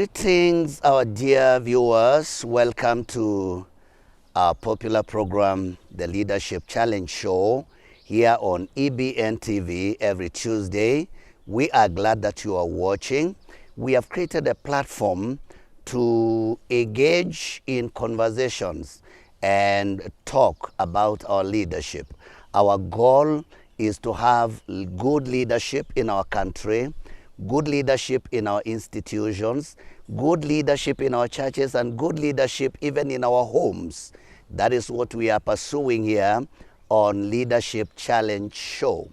Greetings, our dear viewers. Welcome to our popular program, the Leadership Challenge Show, here on EBN TV every Tuesday. We are glad that you are watching. We have created a platform to engage in conversations and talk about our leadership. Our goal is to have good leadership in our country, good leadership in our institutions, good leadership in our churches, and good leadership even in our homes. That is what we are pursuing here on Leadership Challenge Show.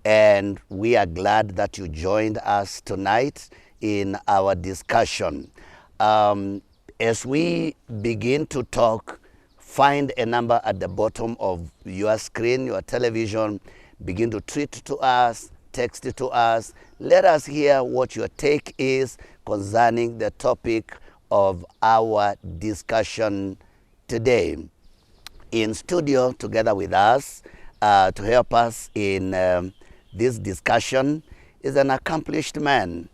And we are glad that you joined us tonight in our discussion. As we begin to talk, find a number at the bottom of your screen, your television. Begin to tweet to us, text it to us. Let us hear what your take is concerning the topic of our discussion today. In studio together with us to help us in this discussion is an accomplished man,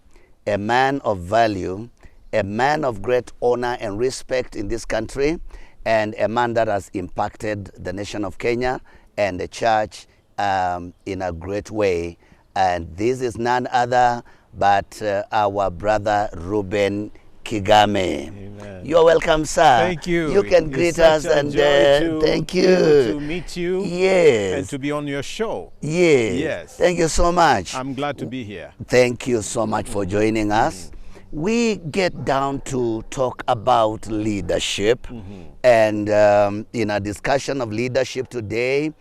a man of value, a man of great honor and respect in this country, and a man that has impacted the nation of Kenya and the church in a great way. And this is none other but our brother Reuben Kigame. Amen. You're welcome, sir. Thank you. You can greet us and thank you. To meet you. Yes. And to be on your show. Yes. Yes. Thank you so much. I'm glad to be here. Thank you so much for joining us. We get down to talk about leadership. And in a discussion of leadership today,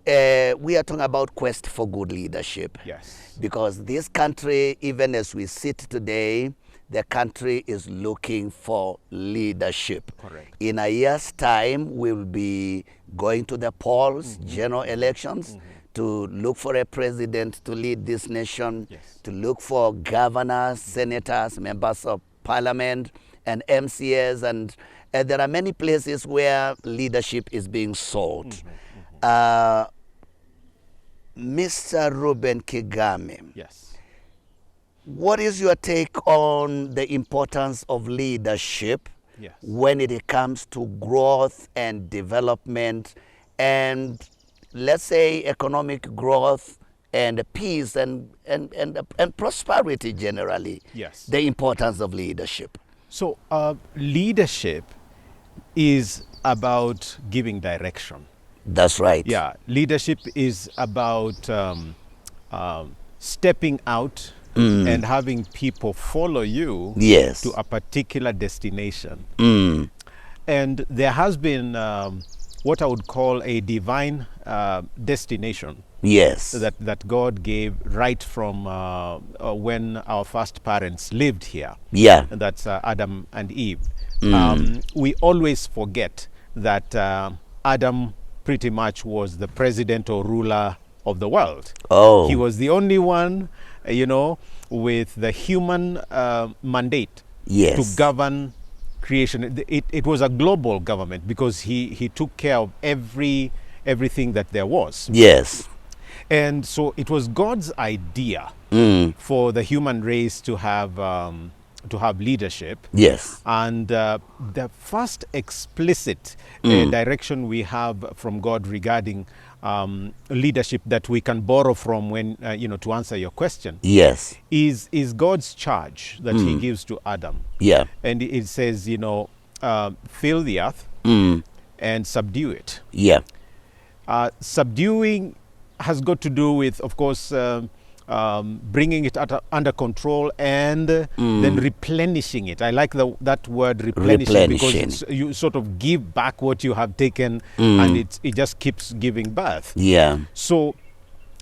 we are talking about quest for good leadership. Yes. Because this country, even as we sit today, the country is looking for leadership. Correct. In a year's time, we will be going to the polls, general elections, to look for a president to lead this nation, Yes. to look for governors, senators, members of parliament, and MCAs. And there are many places where leadership is being sought. Mr. Reuben Kigame, Yes. what is your take on the importance of leadership Yes. when it comes to growth and development and, let's say, economic growth and peace and prosperity generally? Yes. The importance of leadership. So leadership is about giving direction. That's right. Yeah. Leadership is about stepping out and having people follow you Yes. to a particular destination. Mm. And there has been what I would call a divine destination Yes. that God gave right from when our first parents lived here. Yeah. And that's Adam and Eve. We always forget that Adam pretty much was the president or ruler of the world. Oh. He was the only one, with the human mandate Yes. to govern creation. It was a global government because he took care of everything that there was. Yes. And so it was God's idea for the human race to have leadership. Yes. And the first explicit direction we have from God regarding leadership that we can borrow from when, to answer your question, Yes. is God's charge that he gives to Adam. Yeah. And it says, fill the earth and subdue it. Yeah. Subduing has got to do with, of course, bringing it under control and then replenishing it. I like that word replenishing because you sort of give back what you have taken and it just keeps giving birth. Yeah. So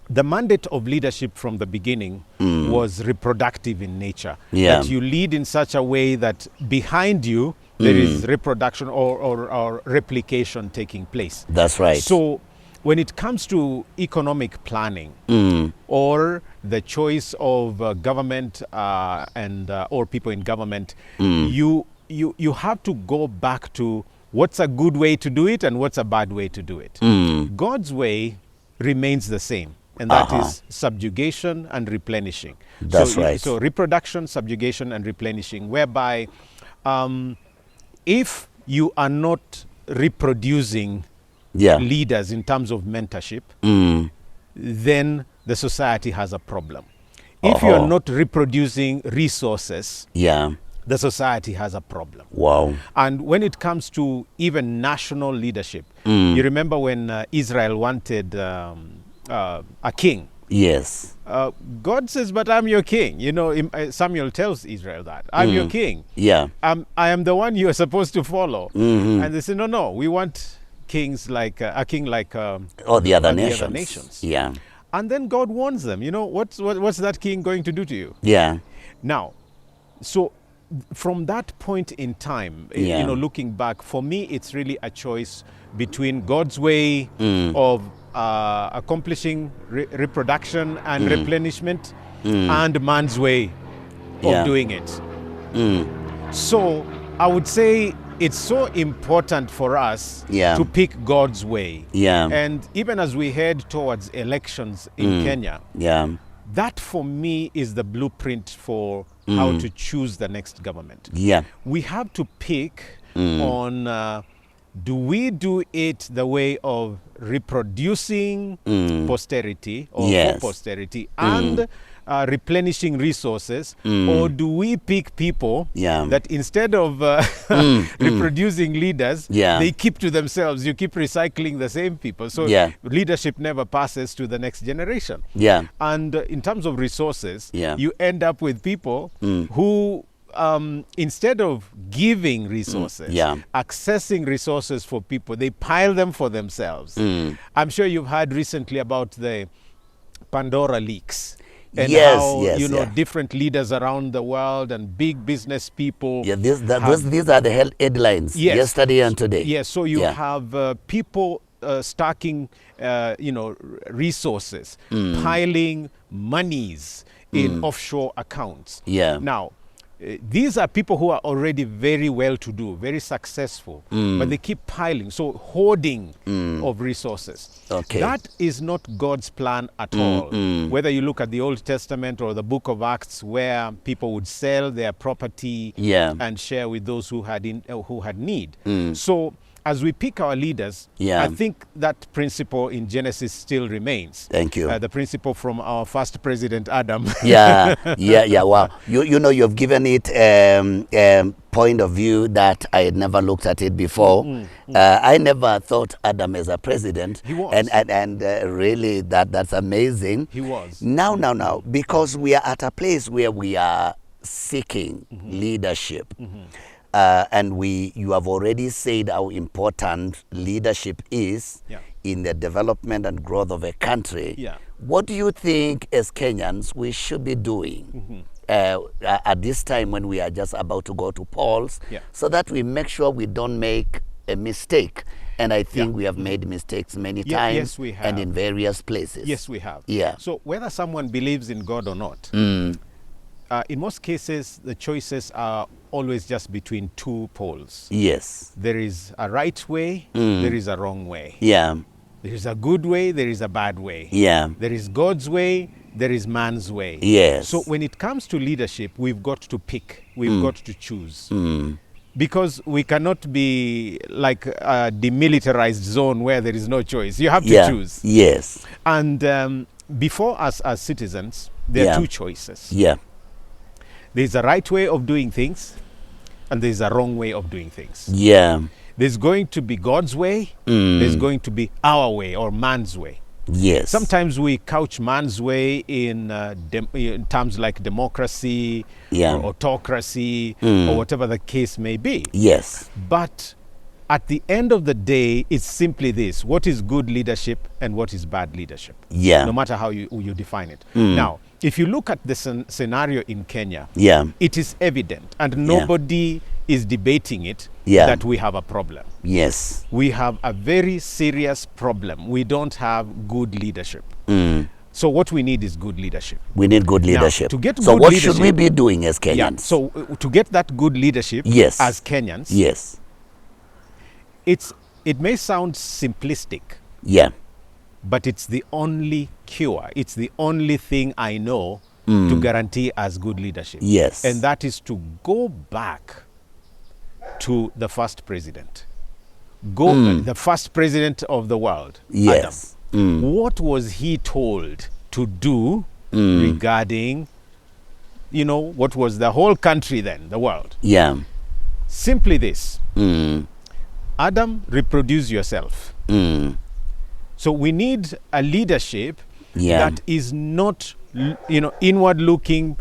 the mandate of leadership from the beginning was reproductive in nature. Yeah. That you lead in such a way that behind you there is reproduction or replication taking place. That's right. So when it comes to economic planning or the choice of government and or people in government, you have to go back to what's a good way to do it and what's a bad way to do it. God's way remains the same. and that is subjugation and replenishing. That's right. So reproduction, subjugation, and replenishing, whereby if you are not reproducing leaders in terms of mentorship, then the society has a problem. If you're not reproducing resources, the society has a problem. Wow. And when it comes to even national leadership, you remember when Israel wanted a king. Yes. God says, but I'm your king. You know, Samuel tells Israel that. I'm your king. Yeah. I am the one you are supposed to follow. And they say, no, we want kings like a king like the other nations. Yeah. And then God warns them, you know, what's that king going to do to you? Yeah. Now, so from that point in time, you know, looking back, for me, it's really a choice between God's way of accomplishing reproduction and replenishment and man's way of doing it. So I would say it's so important for us to pick God's way. And even as we head towards elections in Kenya, that for me is the blueprint for how to choose the next government. We have to pick on do we do it the way of reproducing posterity or for posterity and replenishing resources, or do we pick people that instead of reproducing leaders, they keep to themselves? You keep recycling the same people. So leadership never passes to the next generation. And in terms of resources, you end up with people who instead of giving resources, accessing resources for people, they pile them for themselves. I'm sure you've heard recently about the Pandora leaks. And how different leaders around the world and big business people. These are the headlines yesterday and today. So you have people stacking, resources, piling monies in offshore accounts. Now, these are people who are already very well-to-do, very successful, but they keep piling, so hoarding of resources. That is not God's plan at all. Whether you look at the Old Testament or the book of Acts, where people would sell their property and share with those who had need. So as we pick our leaders, I think that principle in Genesis still remains. Thank you. The principle from our first president, Adam. Wow. You know, you've given it point of view that I had never looked at it before. I never thought Adam as a president. He was. And really, that's amazing. He was. Now, because we are at a place where we are seeking leadership. And you have already said how important leadership is in the development and growth of a country. What do you think as Kenyans we should be doing at this time when we are just about to go to polls so that we make sure we don't make a mistake? And I think we have made mistakes many times. Yes, we have. And in various places. Yes, we have. So whether someone believes in God or not, in most cases, the choices are always just between two poles. There is a right way, there is a wrong way. There is a good way, there is a bad way. There is God's way, there is man's way. So when it comes to leadership, we've got to pick, we've got to choose. Because we cannot be like a demilitarized zone where there is no choice. You have to choose. And before us as citizens, there are two choices. There's a right way of doing things, and there's a wrong way of doing things. There's going to be God's way, there's going to be our way or man's way. Sometimes we couch man's way in terms like democracy or autocracy or whatever the case may be. But at the end of the day, it's simply this: what is good leadership and what is bad leadership? No matter how you define it. Now, if you look at the scenario in Kenya, it is evident, and nobody is debating it, that we have a problem. We have a very serious problem. We don't have good leadership. So what we need is good leadership. We need good leadership. Now, to get so good what leadership, should we be doing as Kenyans? So to get that good leadership as Kenyans, it may sound simplistic. but it's the only cure. It's the only thing I know to guarantee as good leadership. Yes. And that is to go back to the first president. The first president of the world, Yes. Adam. What was he told to do regarding, what was the whole country then, the world? Yeah. Simply this. Adam, reproduce yourself. So we need a leadership that is not, inward looking,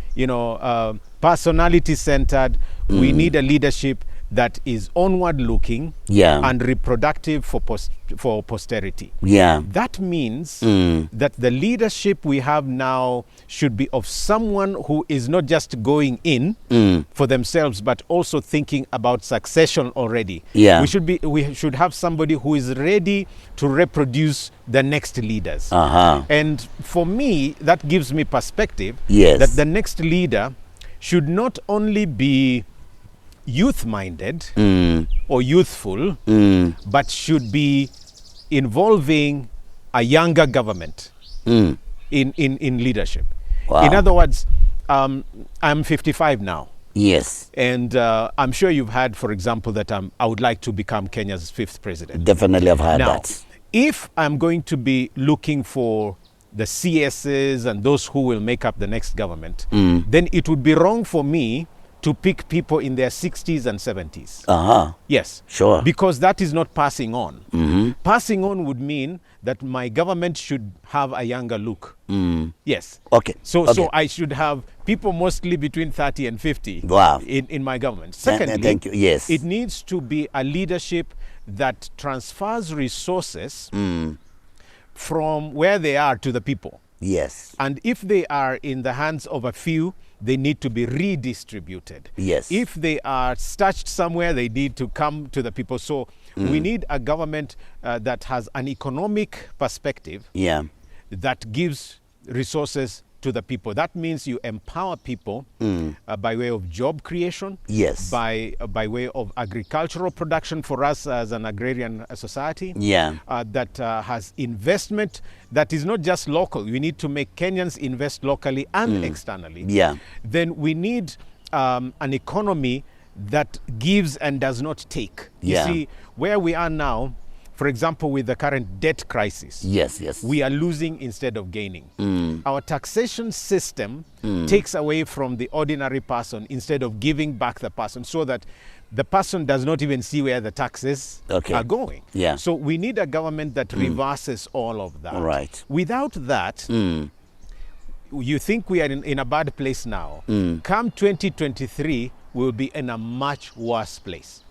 personality centered. We need a leadership that is onward looking and reproductive for posterity. Yeah. That means that the leadership we have now should be of someone who is not just going in for themselves, but also thinking about succession already. Yeah. We should have somebody who is ready to reproduce the next leaders. And for me, that gives me perspective that the next leader should not only be youth-minded or youthful, but should be involving a younger government in leadership. Wow. In other words, I'm 55 now. Yes. And I'm sure you've heard, for example, that I would like to become Kenya's 5th president. Definitely I've heard Now, that. if I'm going to be looking for the CSs and those who will make up the next government, then it would be wrong for me to pick people in their 60s and 70s. Yes. Sure. Because that is not passing on. Passing on would mean that my government should have a younger look. Yes. Okay. So I should have people mostly between 30 and 50 in my government. Secondly, thank you. Yes. It needs to be a leadership that transfers resources from where they are to the people. Yes. And if they are in the hands of a few, they need to be redistributed. Yes. If they are stashed somewhere, they need to come to the people. So we need a government that has an economic perspective that gives resources to the people. That means you empower people by way of job creation, by way of agricultural production for us as an agrarian society, that has investment that is not just local. We need to make Kenyans invest locally and externally. Then we need an economy that gives and does not take. You see, where we are now, for example, with the current debt crisis, we are losing instead of gaining. Our taxation system takes away from the ordinary person instead of giving back the person, so that the person does not even see where the taxes are going. So we need a government that reverses all of that. Right. Without that, you think we are in a bad place now. Come 2023, we'll be in a much worse place.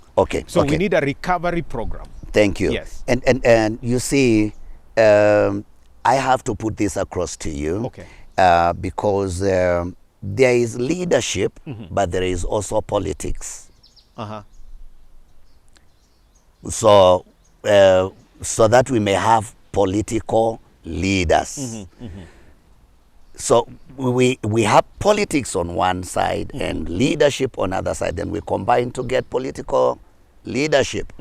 So we need a recovery program. Thank you. Yes. And you see, I have to put this across to you because there is leadership, but there is also politics. So that we may have political leaders. So we have politics on one side and leadership on the other side, and we combine to get political leadership.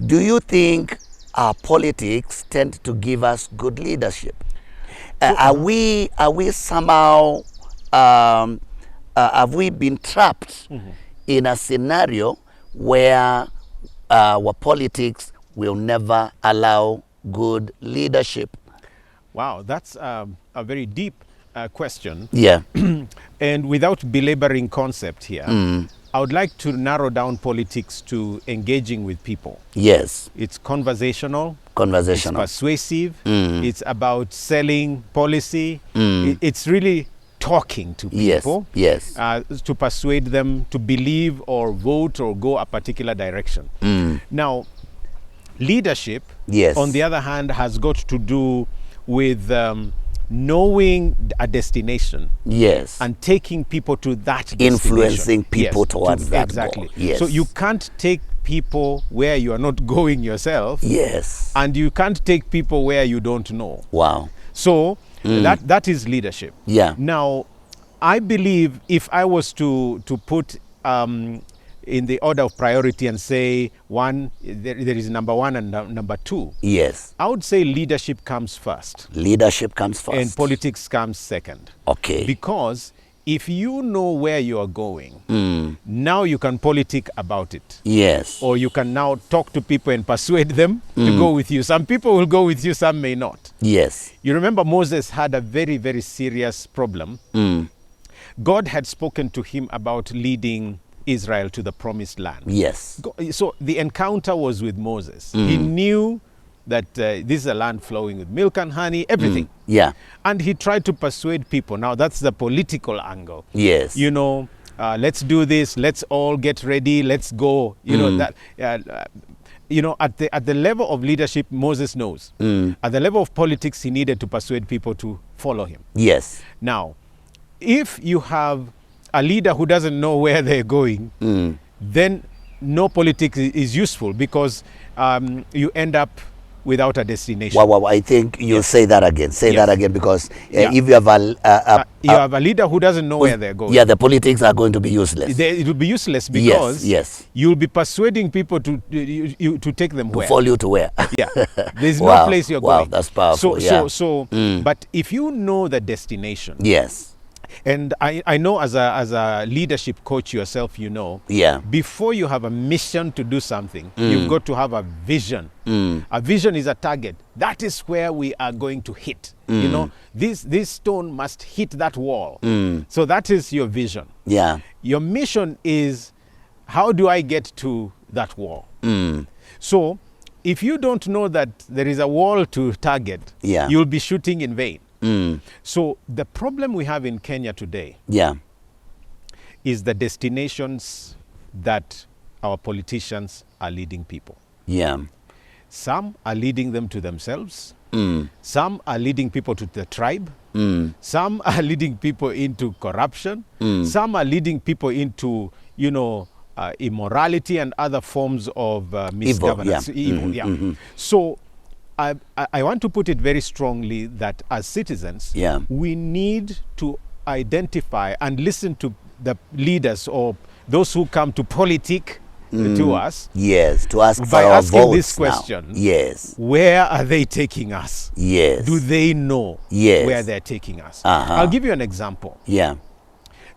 Do you think our politics tend to give us good leadership? Are we somehow, have we been trapped in a scenario where our politics will never allow good leadership? Wow, that's a very deep question. And without belaboring concept here, I would like to narrow down politics to engaging with people. It's conversational. It's persuasive. It's about selling policy. It's really talking to people. To persuade them to believe or vote or go a particular direction. Now, leadership, on the other hand, has got to do with knowing a destination and taking people to that destination. Influencing people towards that goal. Yes. So you can't take people where you are not going yourself. And you can't take people where you don't know. So that is leadership. Now, I believe if I was to put in the order of priority and say there is number one and number two. Yes. I would say leadership comes first. Leadership comes first. And politics comes second. Okay. Because if you know where you are going, now you can politic about it. Yes. Or you can now talk to people and persuade them to go with you. Some people will go with you, some may not. Yes. You remember Moses had a very, very serious problem. God had spoken to him about leading Israel to the promised land. Yes. So the encounter was with Moses. He knew that this is a land flowing with milk and honey, everything. Yeah. And he tried to persuade people. Now that's the political angle. Yes. You know, let's do this. Let's all get ready. Let's go. You know that. You know, at the level of leadership, Moses knows. At the level of politics, he needed to persuade people to follow him. Yes. Now, if you have a leader who doesn't know where they're going, then no politics is useful, because you end up without a destination. Wow, I think you say that again. Say that again, because if you have you have a leader who doesn't know where they're going. Yeah, the politics are going to be useless. It will be useless, because yes. you'll be persuading people to take them where? To follow you to where? Yeah, there's no place you're going. Wow, that's powerful. But if you know the destination. Yes. And I know as a leadership coach yourself, you know, before you have a mission to do something, you've got to have a vision. A vision is a target. That is where we are going to hit. You know, this stone must hit that wall. So that is your vision. Yeah. Your mission is, how do I get to that wall? So if you don't know that there is a wall to target, you'll be shooting in vain. So the problem we have in Kenya today is the destinations that our politicians are leading people. Yeah. Some are leading them to themselves. Some are leading people to the tribe. Some are leading people into corruption. Some are leading people into, you know, immorality and other forms of misgovernance. Evil. So I want to put it very strongly that as citizens, we need to identify and listen to the leaders or those who come to politic to us. Yes, to ask for by our asking votes this question. Now. Yes. Where are they taking us? Yes. Do they know where they're taking us? I'll give you an example. Yeah.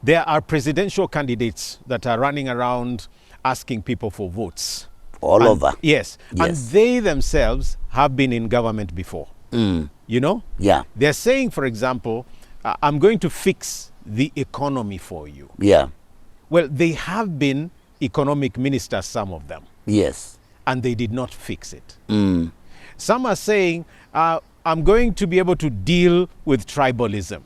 There are presidential candidates that are running around asking people for votes. All over. Yes. And they themselves have been in government before. You know? Yeah. They're saying, for example, I'm going to fix the economy for you. Yeah. Well, they have been economic ministers, some of them. Yes. And they did not fix it. Some are saying, I'm going to be able to deal with tribalism.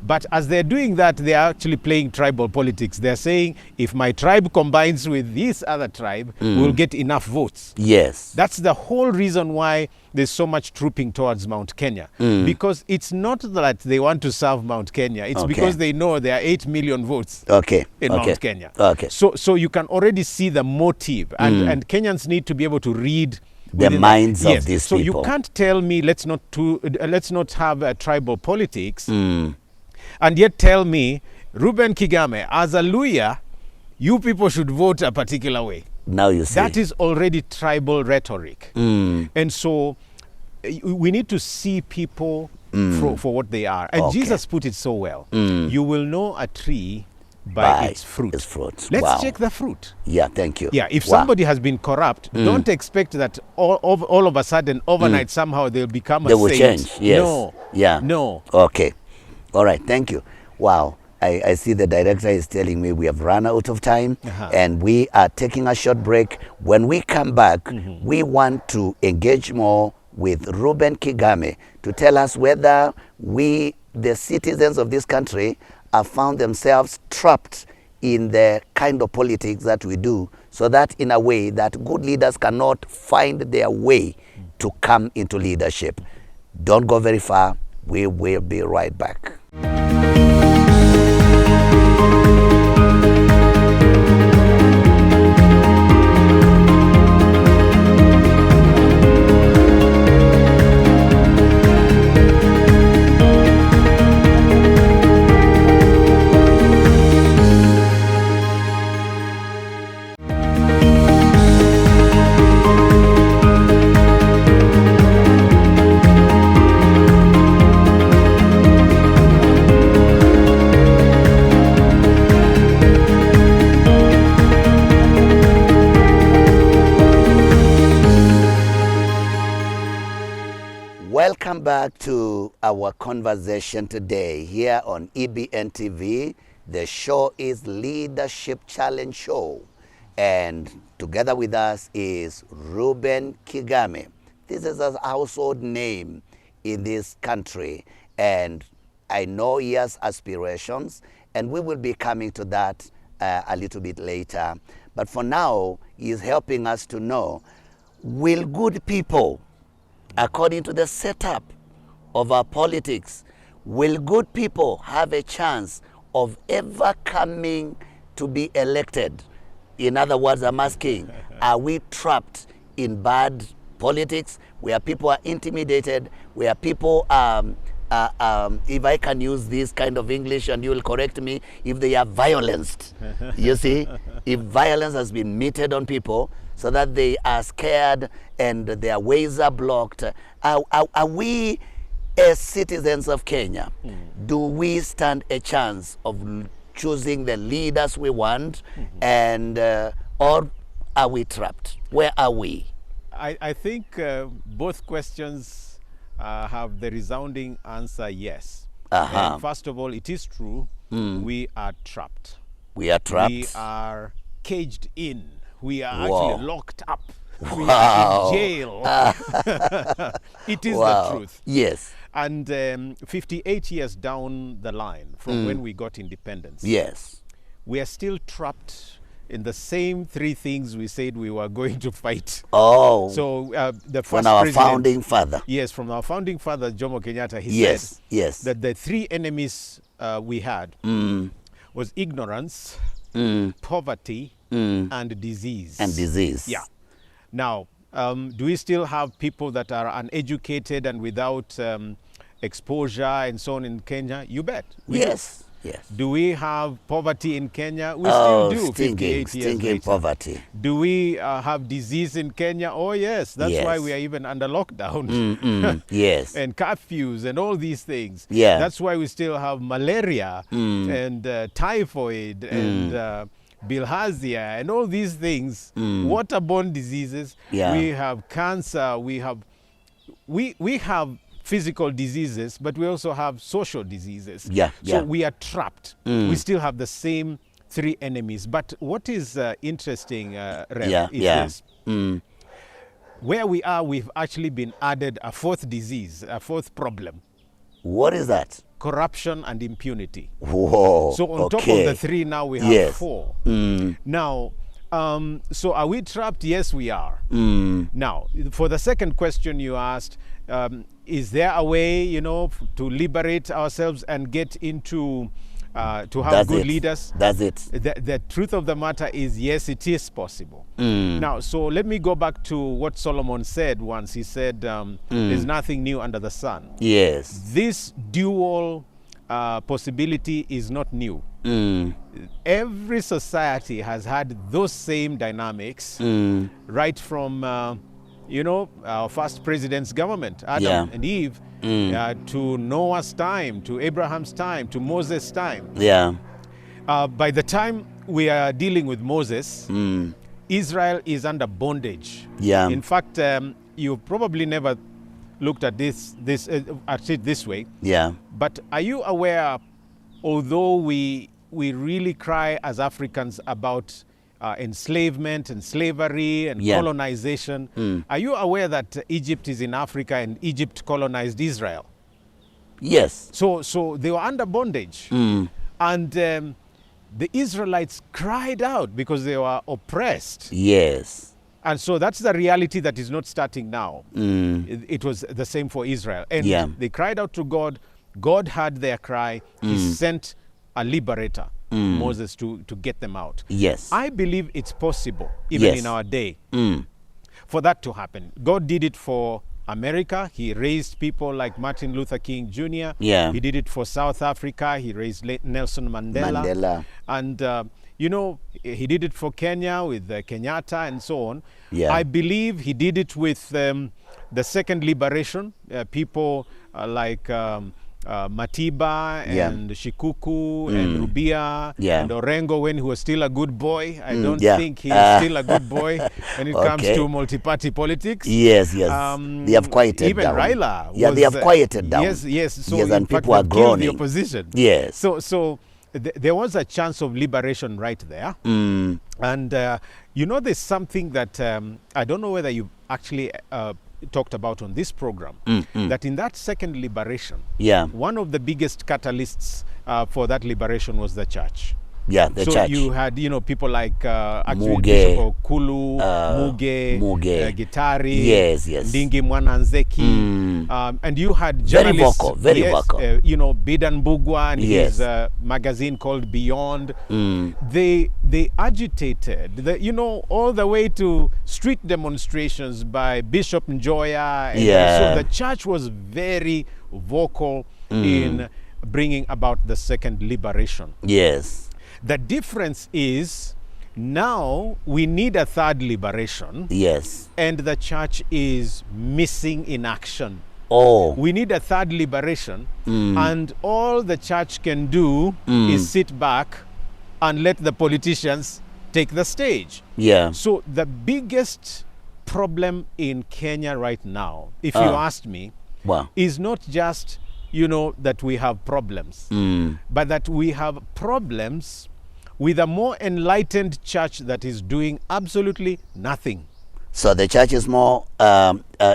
But as they're doing that, they're actually playing tribal politics. They're saying, if my tribe combines with this other tribe, we'll get enough votes. Yes. That's the whole reason why there's so much trooping towards Mount Kenya. Because it's not that they want to serve Mount Kenya. It's because they know there are 8 million votes in Mount Kenya. So you can already see the motive. And Kenyans need to be able to read the minds of these people. So people. you can't tell me let's not have tribal politics. And yet tell me, Reuben Kigame, as a Luya, you people should vote a particular way. Now you see. That is already tribal rhetoric. And so we need to see people for what they are. And Jesus put it so well. You will know a tree by its fruit. Let's check the fruit. Yeah, thank you. Yeah, if somebody has been corrupt, don't expect that all of a sudden, overnight, somehow they'll become a saint. They will change, yes. No. Yeah. No. Okay. All right, thank you. Wow, I see the director is telling me we have run out of time and we are taking a short break. When we come back, we want to engage more with Reuben Kigame to tell us whether we, the citizens of this country, have found themselves trapped in the kind of politics that we do, so that in a way that good leaders cannot find their way to come into leadership. Don't go very far. We will be right back. our conversation today here on EBN TV. The show is Leadership Challenge Show. And together with us is Reuben Kigame. This is a household name in this country. And I know he has aspirations, and we will be coming to that a little bit later. But for now, he is helping us to know, will good people, according to the setup of our politics, will good people have a chance of ever coming to be elected? In other words, I'm asking, are we trapped in bad politics where people are intimidated, where people, if I can use this kind of English and you will correct me, if they are violenced, you see, if violence has been meted on people so that they are scared and their ways are blocked, are we, as citizens of Kenya, do we stand a chance of choosing the leaders we want, and or are we trapped? Where are we? I think both questions have the resounding answer yes. And first of all, it is true, we are trapped. We are trapped? We are caged in. We are Wow. actually locked up. We Wow. are in jail. It is the truth. Yes. And 58 years down the line from when we got independence, Yes. we are still trapped in the same three things we said we were going to fight. Oh. So the first from our president, founding father. yes, from our founding father, Jomo Kenyatta, he Yes. said Yes. that the three enemies we had was ignorance, poverty, and disease. And disease. Yeah. Now, do we still have people that are uneducated and without exposure and so on in Kenya? You bet. We do. Yes. Yes. Do we have poverty in Kenya? We Oh, still do. 58 years stinking later. poverty. Do we have disease in Kenya? Oh, yes. That's why Yes. we are even under lockdown. Yes. And curfews and all these things. Yeah. That's why we still have malaria and typhoid and bilharzia and all these things, waterborne diseases. Yeah. We have cancer. We have physical diseases, but we also have social diseases. Yeah, So yeah. we are trapped. We still have the same three enemies. But what is interesting, Rev, is this. Where we are, we've actually been added a fourth disease, a fourth problem: What is that? corruption and impunity. Whoa. So on top of okay. the three, now we have Yes. four. Now, so are we trapped? Yes, we are. Now, for the second question you asked, is there a way, to liberate ourselves and get into, to have That's good it. leaders? That's it. The truth of the matter is, yes, it is possible. Now, so let me go back to what Solomon said once. He said, there's nothing new under the sun. Yes. This dual possibility is not new. Every society has had those same dynamics, right from, our first president's government, Adam and Eve, to Noah's time, to Abraham's time, to Moses' time. Yeah. By the time we are dealing with Moses, Israel is under bondage. Yeah. In fact, you probably never looked at at it this way. Yeah. But are you aware, although we really cry as Africans about enslavement and slavery and colonization, are you aware that Egypt is in Africa and Egypt colonized Israel? Yes. So they were under bondage. And the Israelites cried out because they were oppressed. Yes. And so that's the reality that is not starting now. It was the same for Israel. And they cried out to God. God heard their cry. He sent a liberator, Moses, to get them out. Yes. I believe it's possible, even in our day, for that to happen. God did it for America. He raised people like Martin Luther King Jr. Yeah. He did it for South Africa. He raised Nelson Mandela. And, he did it for Kenya with Kenyatta and so on. Yeah. I believe he did it with the second liberation. People like Matiba and Shikuku and Rubia and Orengo when he was still a good boy. I don't think he's still a good boy when it comes to multi-party politics. Yes, yes. They have quieted even down. Even Raila. Yeah, they have quieted down. Yes, yes. So yes, and people are growing. groaning. The opposition. Yes. So there was a chance of liberation right there. And you know, there's something that I don't know whether you actually talked about on this program, that in that second liberation, one of the biggest catalysts for that liberation was the church. Yeah, the church. So you had, you know, people like Bishop Okulu, Muge, Gitari, Ndingi Mwananzeki, and you had journalists, very vocal. You know, Bidan Bugwa and his magazine called Beyond. They agitated, you know, all the way to street demonstrations by Bishop Njoya. And so the church was very vocal in bringing about the second liberation. Yes. The difference is now we need a third liberation. Yes. And the church is missing in action. Oh. We need a third liberation. And all the church can do is sit back and let the politicians take the stage. Yeah. So the biggest problem in Kenya right now, if you asked me, is not just, you know, that we have problems, but that we have problems with a more enlightened church that is doing absolutely nothing. So the church is more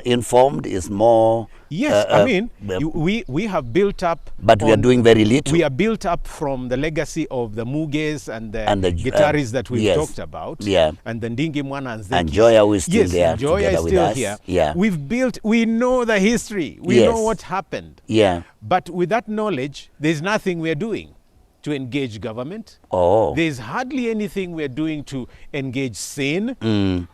informed, is more... Yes, I mean, we have built up... But we are doing very little. We are built up from the legacy of the Muges and the guitarists that we've talked about. Yeah. And the Ndingi Mwana and Zeki. And Joya is still there. Yes, Joya is still here. Yeah. We know the history. We know what happened. Yeah. But with that knowledge, there's nothing we're doing to engage government. There's hardly anything we're doing to engage sin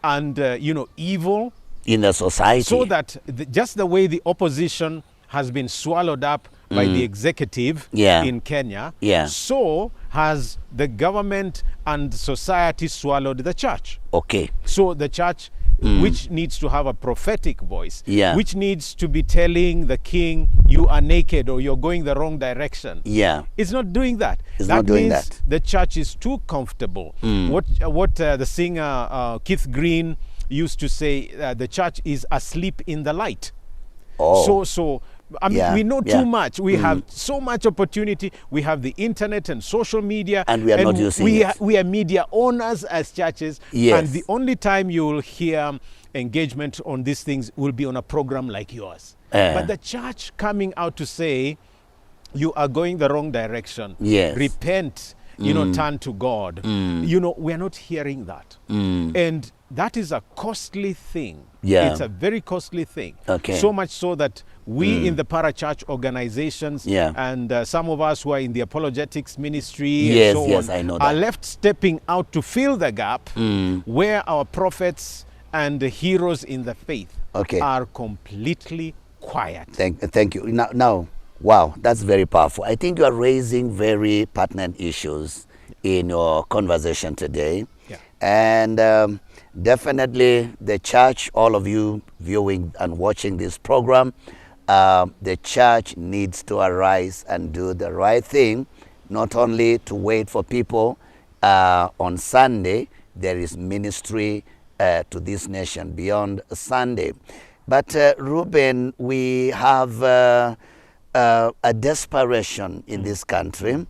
and, you know, evil in the society. So that just the way the opposition has been swallowed up by the executive in Kenya, so has the government and society swallowed the church. Okay. So the church, which needs to have a prophetic voice, which needs to be telling the king, you are naked or you're going the wrong direction. It's not doing that. That means the church is too comfortable. What the singer Keith Green used to say, the church is asleep in the light. So I mean, we know too much. We have so much opportunity. We have the internet and social media. And we are not using it. We are media owners as churches. And the only time you will hear engagement on these things will be on a program like yours. But the church coming out to say, you are going the wrong direction. Repent, you know, turn to God. You know, we are not hearing that. And that is a costly thing. It's a very costly thing. So much so that we in the parachurch organizations and some of us who are in the apologetics ministry and so on, I know that, are left stepping out to fill the gap where our prophets and the heroes in the faith are completely quiet. Thank you. Now, wow, that's very powerful. I think you are raising very pertinent issues in your conversation today. And definitely the church, all of you viewing and watching this program, the church needs to arise and do the right thing, not only to wait for people. On Sunday, there is ministry to this nation beyond Sunday. But Reuben, we have a desperation in this country.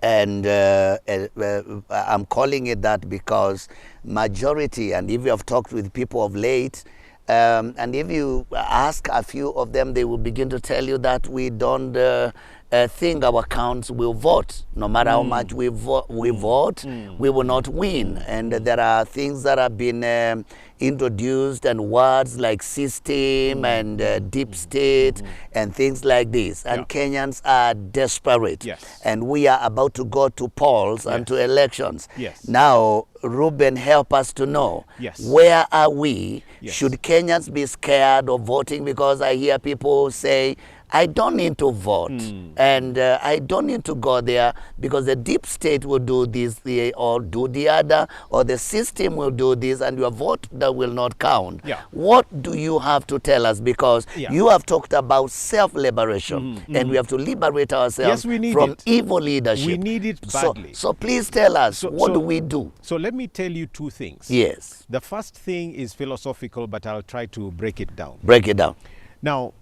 And I'm calling it that because majority, and if you have talked with people of late, and if you ask a few of them, they will begin to tell you that we don't think our counts will vote. No matter how much we vote, we will not win. And there are things that have been introduced, and words like system and deep state and things like this. And Kenyans are desperate. And we are about to go to polls and to elections. Now, Reuben, help us to know, where are we? Should Kenyans be scared of voting? Because I hear people say, I don't need to vote, and I don't need to go there because the deep state will do this or do the other, or the system will do this, and your vote that will not count. Yeah. What do you have to tell us? Because you have talked about self-liberation, and we have to liberate ourselves from evil leadership. We need it badly. So please tell us, what do we do? So let me tell you two things. Yes. The first thing is philosophical, but I'll try to break it down. Break it down. Now,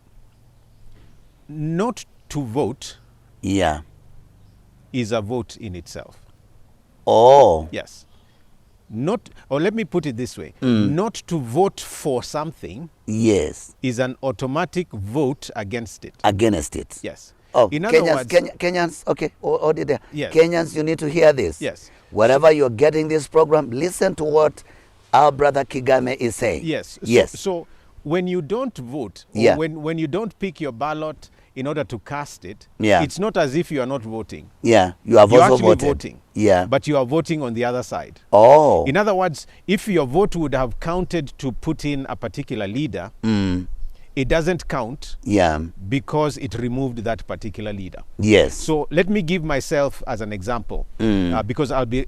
not to vote is a vote in itself. Oh. Yes. Not, or let me put it this way. Not to vote for something is an automatic vote against it. Against it. Yes. Oh, in other words, Kenyans, okay, hold there. Yes. Kenyans, you need to hear this. Yes. Wherever you're getting this program, listen to what our brother Kigame is saying. Yes. Yes. So when you don't vote, or when you don't pick your ballot in order to cast it, it's not as if you are not voting. Yeah, you have You're also actually voted. voting. Yeah. But you are voting on the other side. Oh. In other words, if your vote would have counted to put in a particular leader, it doesn't count because it removed that particular leader. Yes. So let me give myself as an example, because I'll be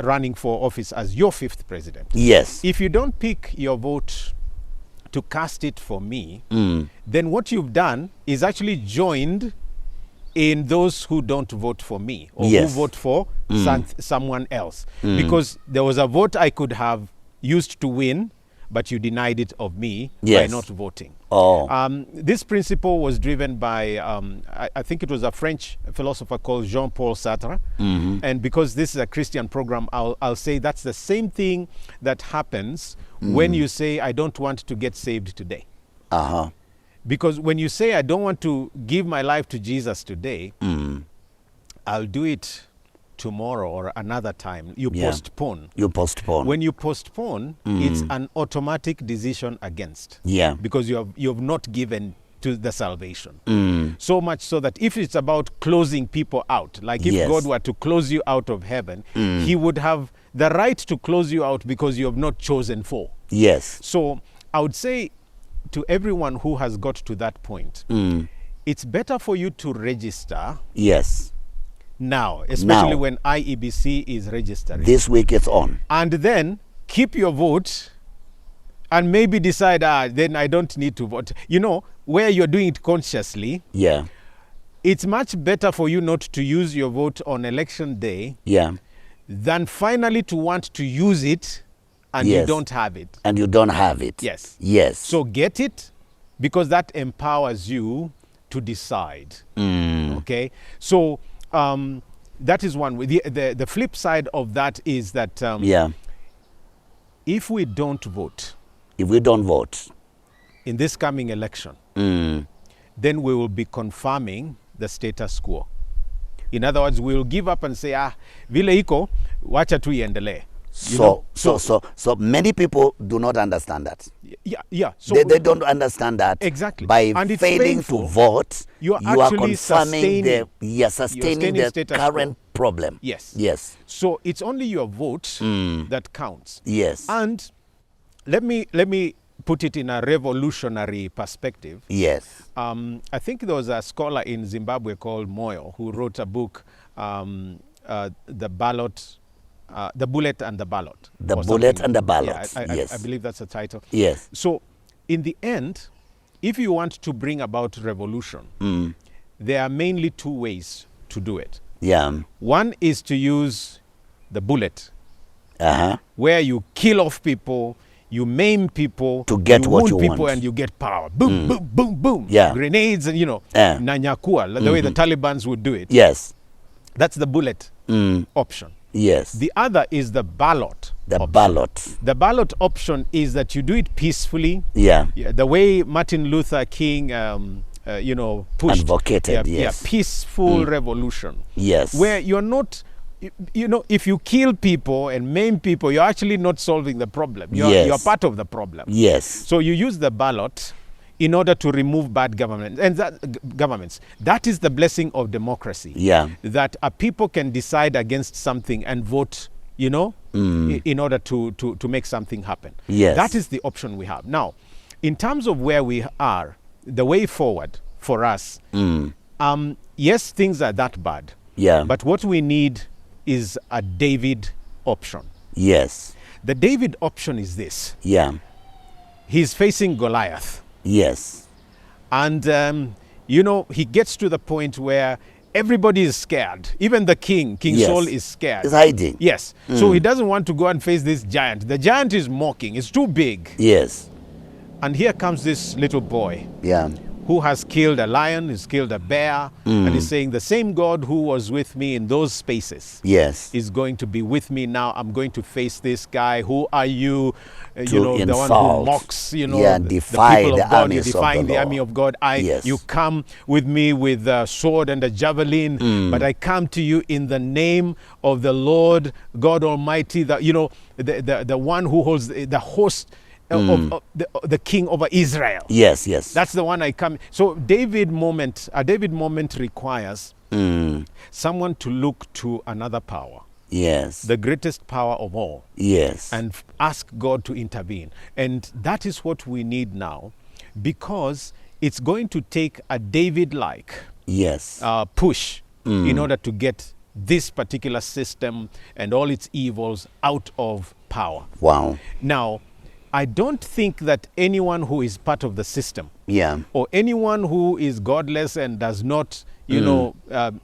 running for office as your 5th president. Yes. If you don't pick your vote to cast it for me, then what you've done is actually joined in those who don't vote for me, or who vote for someone else. Because there was a vote I could have used to win, but you denied it of me by not voting. Oh. This principle was driven by, I think it was a French philosopher called Jean-Paul Sartre. And because this is a Christian program, I'll say that's the same thing that happens when you say, I don't want to get saved today. Because when you say, I don't want to give my life to Jesus today, I'll do it tomorrow or another time. You postpone. You postpone. When you postpone, it's an automatic decision against. Yeah. Because you have not given to the salvation. So much so that if it's about closing people out, like if God were to close you out of heaven, he would have the right to close you out because you have not chosen for. Yes. So I would say to everyone who has got to that point, it's better for you to register. Yes. Now, especially when IEBC is registering. This week it's on. And then keep your vote and maybe decide, then I don't need to vote. You know, where you're doing it consciously, it's much better for you not to use your vote on election day than finally to want to use it and you don't have it. And you don't have it. Yes. Yes. So get it, because that empowers you to decide. Okay? So that is one way. The flip side of that is that if we don't vote, in this coming election, then we will be confirming the status quo. In other words, we will give up and say, vile iko, wacha tu iendelee. So many people do not understand that. So they don't understand that. Exactly. By failing to vote, you are confirming sustaining the current problem. Yes. Yes. So it's only your vote that counts. Yes. And let me put it in a revolutionary perspective. Yes. I think there was a scholar in Zimbabwe called Moyo who wrote a book, The Bullet and the Ballot. The Bullet and the Ballot. I believe that's the title. Yes. So in the end, if you want to bring about revolution, there are mainly two ways to do it. Yeah. One is to use the bullet, where you kill off people, you maim people, to get you what wound you people, want. and you get power. Boom, boom, boom, boom. Yeah. Grenades and, nanyakua, the way the Talibans would do it. Yes. That's the bullet option. Yes. The other is the ballot. Ballot. The ballot option is that you do it peacefully. Yeah. The way Martin Luther King, pushed. Advocated, peaceful revolution. Yes. Where you're not, if you kill people and maim people, you're actually not solving the problem. You're part of the problem. Yes. So you use the ballot in order to remove bad government and governments. That is the blessing of democracy. Yeah. That a people can decide against something and vote, in order to make something happen. Yes. That is the option we have. Now, in terms of where we are, the way forward for us. Yes, things are that bad. Yeah. But what we need is a David option. Yes. The David option is this. Yeah. He's facing Goliath. Yes. And, you know, he gets to the point where everybody is scared. Even the king, King Yes. Saul, is scared. He's hiding. Yes. So he doesn't want to go and face this giant. The giant is mocking. It's too big. Yes. And here comes this little boy Yeah. who has killed a lion, he's killed a bear, and he's saying, the same God who was with me in those spaces Yes. is going to be with me now. I'm going to face this guy. Who are you? To the one who insult. mocks, Yeah, the defy people the of God. You're armies of defying the the army Lord. of God. Yes. You come with me with a sword and a javelin, but I come to you in the name of the Lord God Almighty, the one who holds the host of the king over Israel. Yes, yes. That's the one I come. So a David moment requires someone to look to another power, yes. the greatest power of all, Yes. and ask God to intervene. And that is what we need now, because it's going to take a David-like Yes. push in order to get this particular system and all its evils out of power. Wow. Now, I don't think that anyone who is part of the system, Yeah. or anyone who is godless and does not,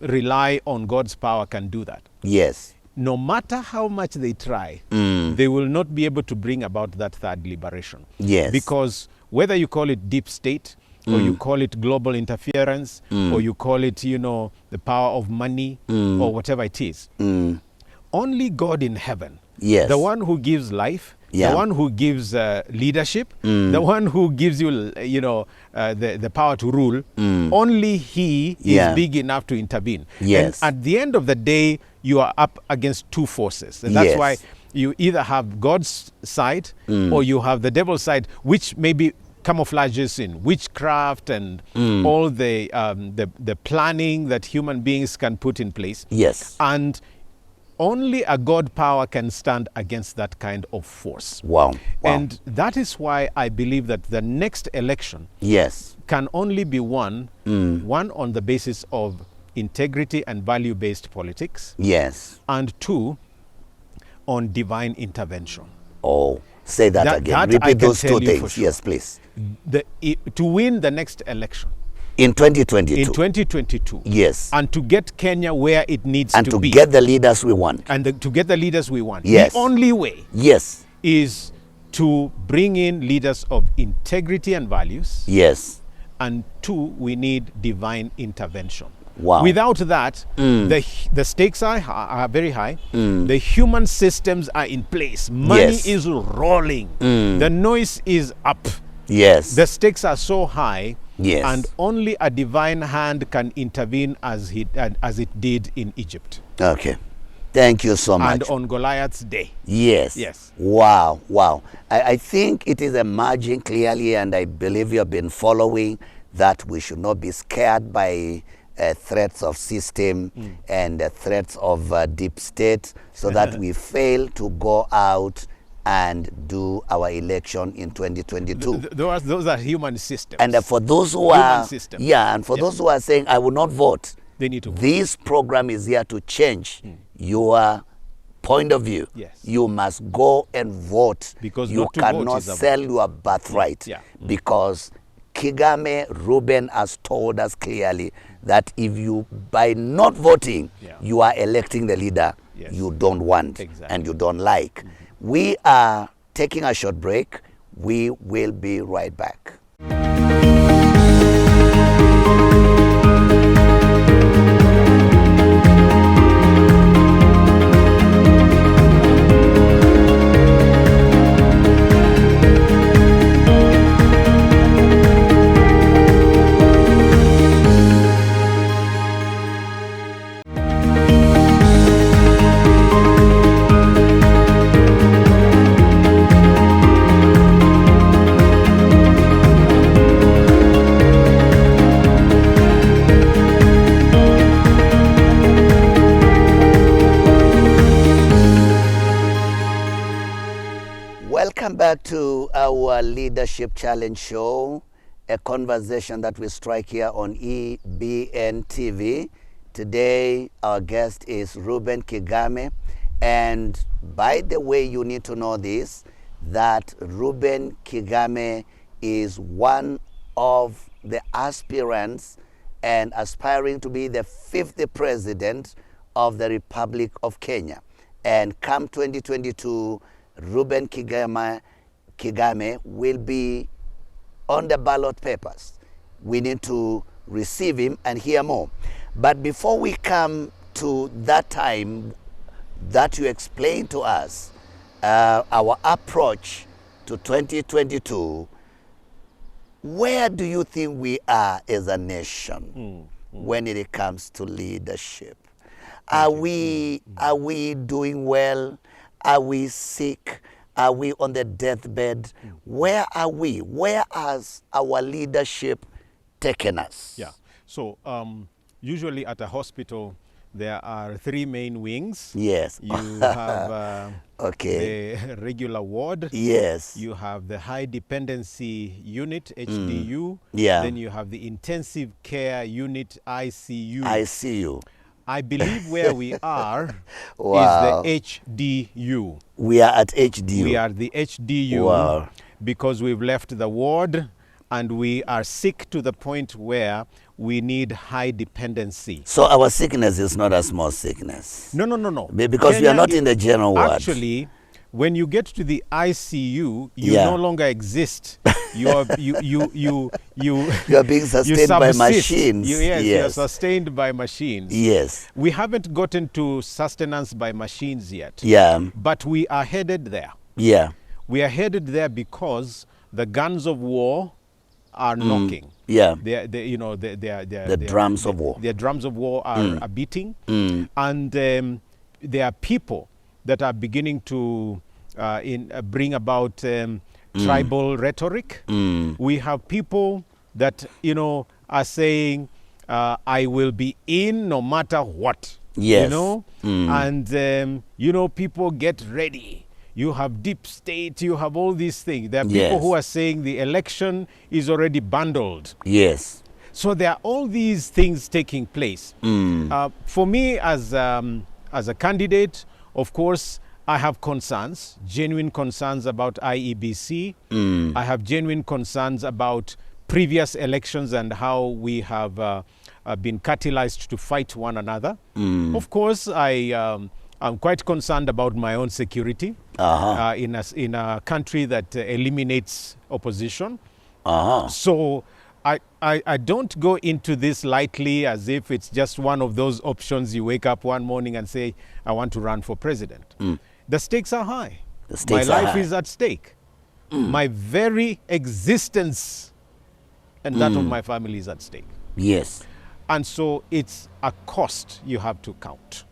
rely on God's power can do that. Yes. No matter how much they try, they will not be able to bring about that third liberation. Yes. Because whether you call it deep state, or you call it global interference, or you call it, the power of money, or whatever it is, only God in heaven, Yes. the one who gives life, Yeah. the one who gives leadership, the one who gives you, the power to rule, only he Yeah. is big enough to intervene. Yes. And at the end of the day, you are up against two forces. And that's Yes. why you either have God's side or you have the devil's side, which maybe camouflages in witchcraft and all the planning that human beings can put in place. Yes. And only a God power can stand against that kind of force. Wow. Wow. And that is why I believe that the next election Yes. can only be won, one, on the basis of integrity and value-based politics, Yes. and two, on divine intervention. Oh, say that again. that I Repeat can those tell two you for things. sure. Yes, please. To win the next election In 2022. in 2022, Yes. and to get Kenya where it needs And to to be, get the leaders we want. and to get the leaders we want, Yes. the only way Yes. is to bring in leaders of integrity and values, Yes. and two, we need divine intervention. Wow. Without that, the stakes are very high. The human systems are in place. Money Yes. is rolling. The noise is up. Yes. The stakes are so high. Yes. And only a divine hand can intervene as it did in Egypt. Okay. Thank you so much. And on Goliath's day. Yes. Yes. Wow. Wow. I think it is emerging clearly, and I believe you have been following, that we should not be scared by threats of system and threats of deep state, so that we fail to go out and do our election in 2022. Those are human systems. And for those who Human are, systems. and for those who are saying, I will not vote, They need to vote. this program is here to change your point of view. Yes. You must go and vote. Because you not to vote cannot is a sell your birthright. Yeah. Because Kigame, Reuben has told us clearly that if you, by not voting, you are electing the leader you don't want and you don't like. We are taking a short break. We will be right back. Welcome back to our Leadership Challenge show. a conversation that we strike here on EBN TV. Today, our guest is Reuben Kigame. And by the way, you need to know this, that Reuben Kigame is one of the aspirants and aspiring to be the 50th president of the Republic of Kenya. And come 2022, Reuben Kigame will be on the ballot papers. We need to receive him and hear more. But before we come to that time that you explain to us, our approach to 2022, where do you think we are as a nation when it comes to leadership? Are we doing well? Are we sick? Are we on the deathbed? Where are we? Where has our leadership taken us? Yeah. So usually at a hospital, there are three main wings. Yes. You have okay. the regular ward. Yes. You have the high dependency unit, HDU. Yeah. Then you have the intensive care unit, ICU. ICU. I believe where we are Wow. is the HDU. We are at HDU. We are the HDU Wow. because we've left the ward and we are sick to the point where we need high dependency. So our sickness is not a small sickness. No. Because we are not in the general ward. Actually, when you get to the ICU, you Yeah. no longer exist. You are you are being sustained by machines. Yes, you are Yes. sustained by machines. Yes. We haven't gotten to sustenance by machines yet. Yeah. But we are headed there. Yeah. We are headed there because the guns of war are knocking. Yeah. The drums of war. The drums of war are beating. And there are people that are beginning to bring about tribal rhetoric. We have people that, are saying, I will be in no matter what. Yes. And, people get ready. You have deep state, you have all these things. There are people Yes. who are saying the election is already bundled. Yes. So there are all these things taking place. For me as a candidate, of course, I have concerns, genuine concerns about IEBC. I have genuine concerns about previous elections and how we have been catalyzed to fight one another. Of course, I'm quite concerned about my own security in a country that eliminates opposition. So I don't go into this lightly as if it's just one of those options you wake up one morning and say, I want to run for president. The stakes are high. My life is at stake. My very existence and that of my family is at stake. Yes. And so it's a cost you have to count.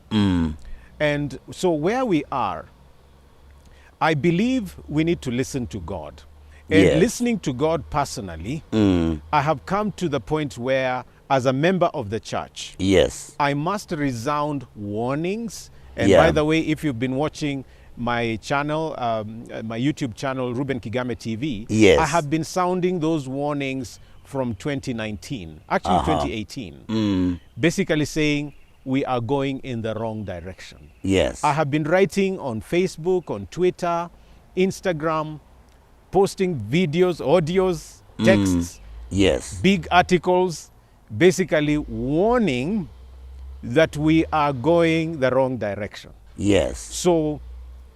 And so where we are, I believe we need to listen to God. And Yes. listening to God personally, I have come to the point where, as a member of the church, Yes. I must resound warnings. And Yeah. by the way, if you've been watching my channel, my YouTube channel, Reuben Kigame TV, Yes. I have been sounding those warnings from 2019, actually 2018, basically saying we are going in the wrong direction. Yes. I have been writing on Facebook, on Twitter, Instagram, posting videos, audios, texts, Yes. big articles, basically warning that we are going the wrong direction. Yes. So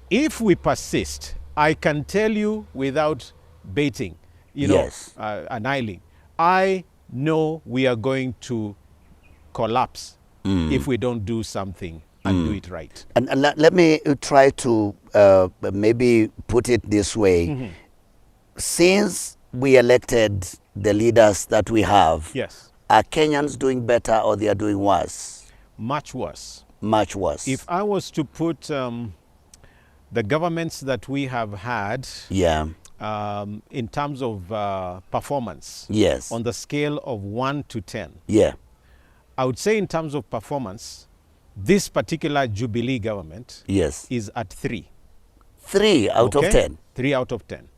if we persist, I can tell you without baiting, Yes. annihilating, I know we are going to collapse if we don't do something and do it right. And let me try to maybe put it this way. Since we elected the leaders that we have, Yes. are Kenyans doing better or they are doing worse? Much worse. Much worse. If I was to put the governments that we have had Yeah. in terms of performance Yes. on the scale of 1 to 10, Yeah. I would say in terms of performance, this particular Jubilee government Yes. is at 3. 3 out of 10. 3 out of 10.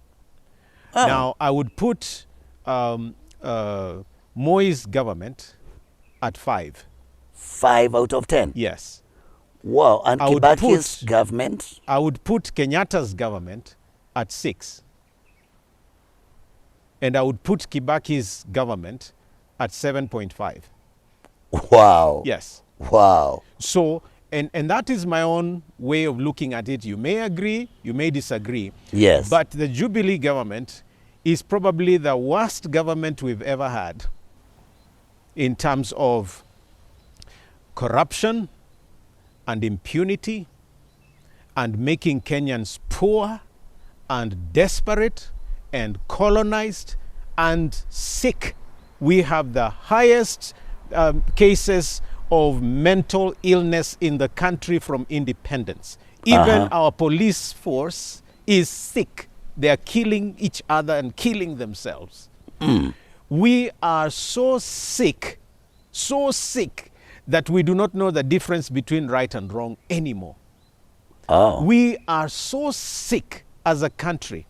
Oh. Now, I would put Moi's government at 5. 5 out of 10? Yes. Wow. And Kibaki's government? I would put Kenyatta's government at 6. And I would put Kibaki's government at 7.5. Wow. Yes. Wow. So, and that is my own way of looking at it. You may agree, you may disagree. Yes. But the Jubilee government is probably the worst government we've ever had in terms of corruption and impunity and making Kenyans poor and desperate and colonized and sick. We have the highest cases of mental illness in the country from independence. Even our police force is sick. They are killing each other and killing themselves. We are so sick that we do not know the difference between right and wrong anymore. We are so sick as a country,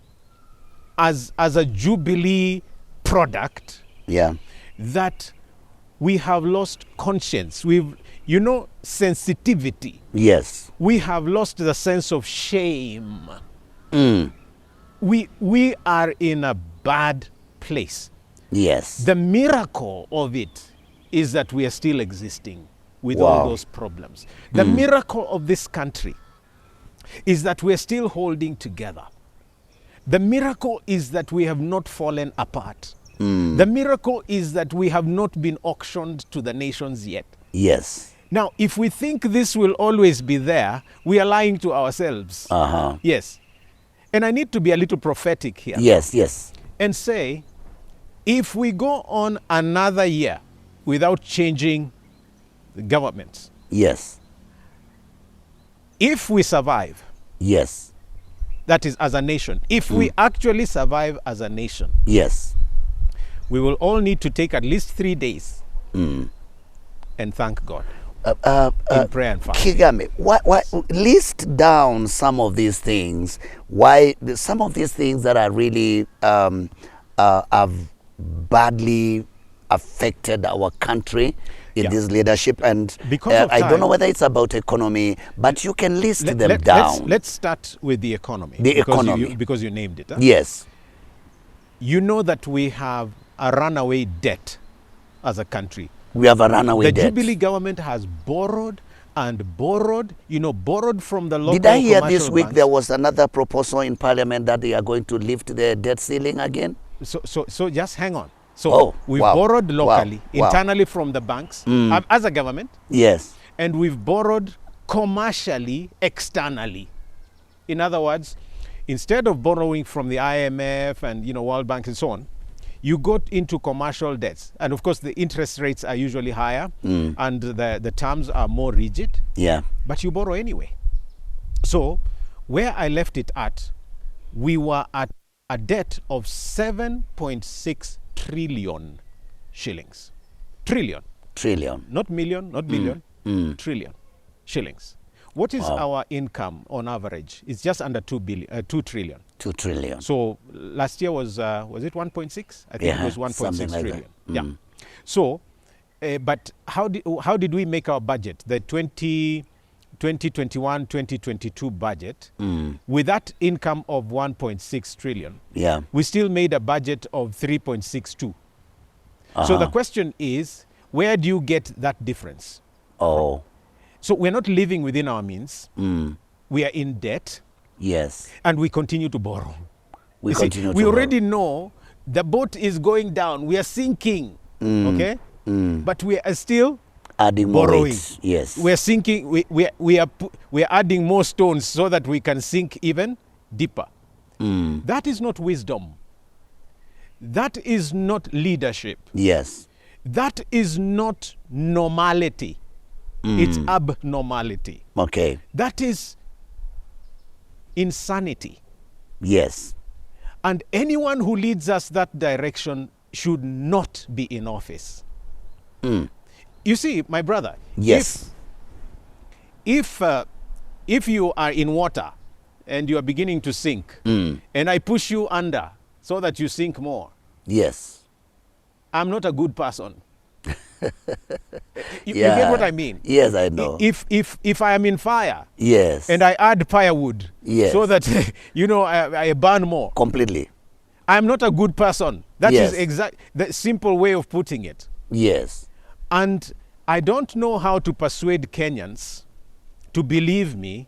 as a Jubilee product, that we have lost conscience. Sensitivity. Yes. We have lost the sense of shame. We are in a bad place. Yes. The miracle of it is that we are still existing with all those problems. The miracle of this country is that we are still holding together. The miracle is that we have not fallen apart. The miracle is that we have not been auctioned to the nations yet. Yes. Now, if we think this will always be there, we are lying to ourselves. Yes. And I need to be a little prophetic here. Yes, yes. And say, if we go on another year without changing the government. Yes. If we survive. Yes. That is, as a nation. If we actually survive as a nation. Yes. We will all need to take at least 3 days and thank God in prayer and fasting. Kigame, why list down some of these things? Why some of these things that are really have badly affected our country in this leadership, and I don't know whether it's about economy, but you can list them down. Let's start with the economy. Because you named it. Huh? Yes. You know that we have a runaway debt as a country. We have a runaway debt. The Jubilee government has borrowed and borrowed, borrowed from the local. Did I hear this week banks. there was another proposal in Parliament that they are going to lift the debt ceiling again? So just hang on. So we've borrowed locally, internally from the banks as a government. Yes. And we've borrowed commercially, externally. In other words, instead of borrowing from the IMF and World Bank and so on, you got into commercial debts. And of course, the interest rates are usually higher and the terms are more rigid. Yeah. But you borrow anyway. So where I left it at, we were at a debt of 7.6 trillion shillings. Trillion. Not million, not billion. Trillion shillings. What is our income on average? It's just under 2 trillion. 2 trillion. So last year was it 1.6? I think it was 1.6 trillion. Yeah. So, but how did we make our budget? The 2021-2022 budget with that income of 1.6 trillion. Yeah. We still made a budget of 3.62. So the question is, where do you get that difference? So we're not living within our means. We are in debt. Yes. And we continue to borrow. We already know the boat is going down. We are sinking. Okay? But we are still adding borrowing. More yes. We are sinking. We are adding more stones so that we can sink even deeper. That is not wisdom. That is not leadership. Yes. That is not normality. It's abnormality. Okay. That is insanity. Yes. And anyone who leads us that direction should not be in office. You see, my brother. Yes. If you are in water and you are beginning to sink, and I push you under so that you sink more. Yes. I'm not a good person. You get what I mean? Yes, I know. If I am in fire, yes, and I add firewood, yes, so that I burn more, completely, I'm not a good person. That yes, is the simple way of putting it. Yes. And I don't know how to persuade Kenyans to believe me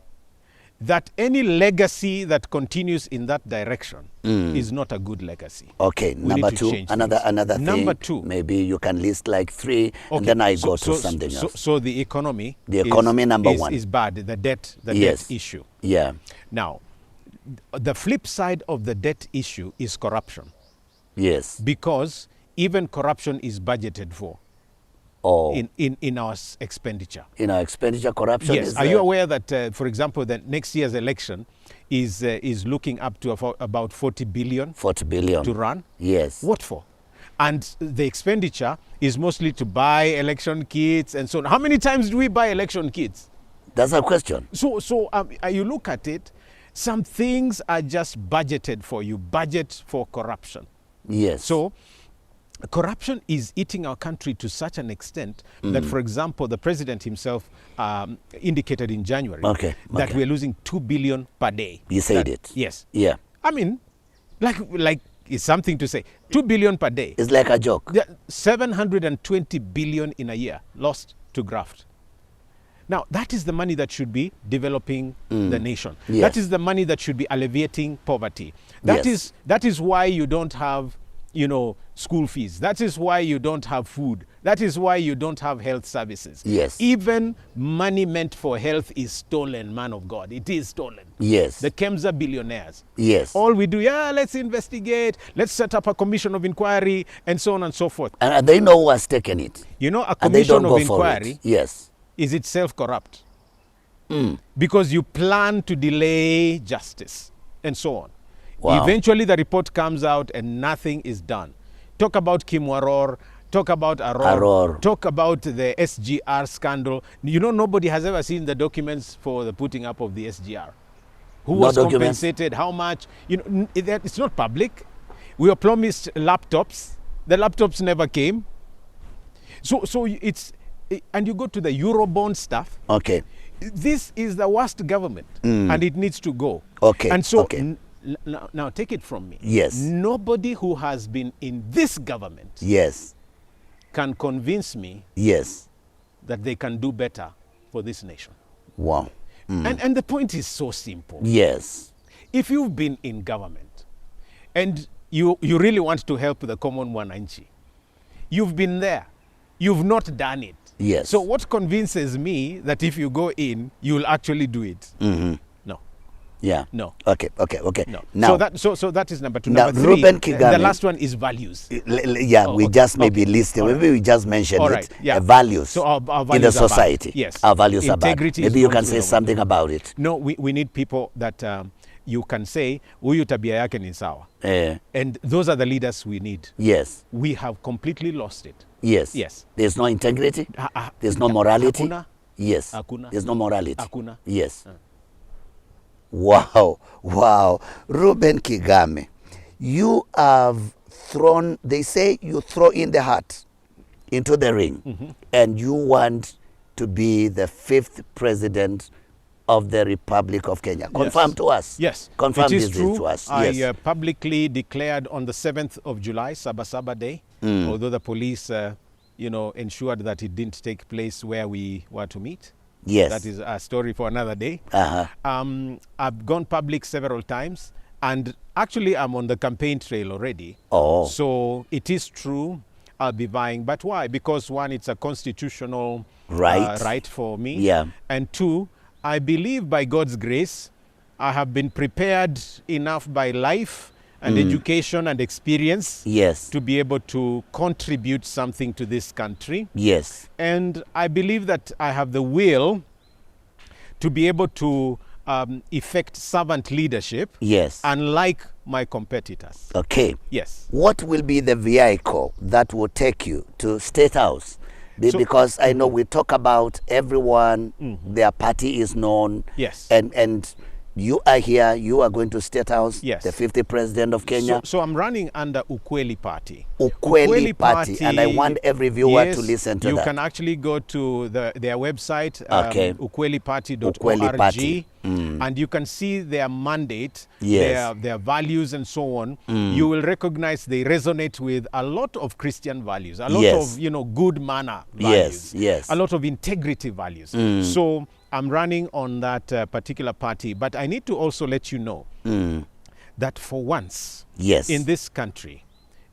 that any legacy that continues in that direction is not a good legacy. Okay, number two, another thing. Number two, maybe you can list like three, okay, and then I go to something else. So the economy, number one is bad. The debt yes, debt issue. Yeah. Now, the flip side of the debt issue is corruption. Yes. Because even corruption is budgeted for. Oh. In our expenditure. In our expenditure, corruption yes. is... Are you aware that, for example, the next year's election is looking up to about 40 billion? 40 billion. To run? Yes. What for? And the expenditure is mostly to buy election kits and so on. How many times do we buy election kits? That's a question. So you look at it, some things are just budgeted for. You budget for corruption. Yes. So corruption is eating our country to such an extent that, for example, the president himself indicated in January that we're losing 2 billion per day. You said it. Yes. Yeah. I mean, like it's something to say. 2 billion per day. It's like a joke. 720 billion in a year lost to graft. Now, that is the money that should be developing the nation. Yes. That is the money that should be alleviating poverty. That is why you don't have, school fees. That is why you don't have food. That is why you don't have health services. Yes. Even money meant for health is stolen, man of God. It is stolen. Yes. The Kemsa billionaires. Yes. All we do, let's investigate, let's set up a commission of inquiry, and so on and so forth. And they know who has taken it. A commission of inquiry yes, is itself corrupt. Because you plan to delay justice, and so on. Wow. Eventually, the report comes out and nothing is done. Talk about Kimwaror, talk about Aror, talk about the SGR scandal. Nobody has ever seen the documents for the putting up of the SGR. Who was compensated, how much? It's not public. We were promised laptops. The laptops never came. So it's, and you go to the Eurobond stuff. Okay. This is the worst government, and it needs to go. Okay. And so... Now take it from me. Yes. Nobody who has been in this government yes, can convince me yes, that they can do better for this nation. Wow. And the point is so simple. Yes. If you've been in government and you really want to help the common mwananchi, you've been there, you've not done it. Yes. So what convinces me that if you go in, you'll actually do it? Yeah. No. Okay. No. Now, so that is number two. Now, Number three, Reuben Kigame, the last one is values. We just maybe listed. Right. Maybe we just mentioned right. it. Yeah. Values. So our values in the society. Yes. Our values Integrity are bad. Maybe you can say something about it. No, we need people that you can say, huyu tabia yake ni sawa. And those are the leaders we need. Yes. We have completely lost it. Yes. Yes. There's no integrity. There's no morality. Hakuna. Yes. Hakuna. There's no morality. Hakuna. Yes. Wow. Reuben Kigame, you have thrown, they say you throw in the hat into the ring, and you want to be the 5th president of the Republic of Kenya. Confirm to us. Yes. Confirm it is this true. To us. I publicly declared on the 7th of July, Sabasaba Day, although the police, ensured that it didn't take place where we were to meet. Yes. That is a story for another day. I've gone public several times, and actually I'm on the campaign trail already. Oh. So it is true I'll be vying. But why? Because one, it's a constitutional right for me. Yeah. And two, I believe by God's grace, I have been prepared enough by life and education and experience to be able to contribute something to this country. Yes. And I believe that I have the will to be able to effect servant leadership. Yes. Unlike my competitors. Okay. Yes. What will be the vehicle that will take you to State House? Because I know we talk about everyone, their party is known. Yes. And You are here. You are going to State House. Yes. The 50th president of Kenya. So I'm running under Ukweli Party. Ukweli Party. And I want every viewer to listen to that. You can actually go to their website, okay. ukweliparty.org, and you can see their mandate, yes. their values and so on. You will recognize they resonate with a lot of Christian values, a lot yes. of, good manner values, yes. Yes. a lot of integrity values. So I'm running on that particular party, but I need to also let you know that for once yes. in this country,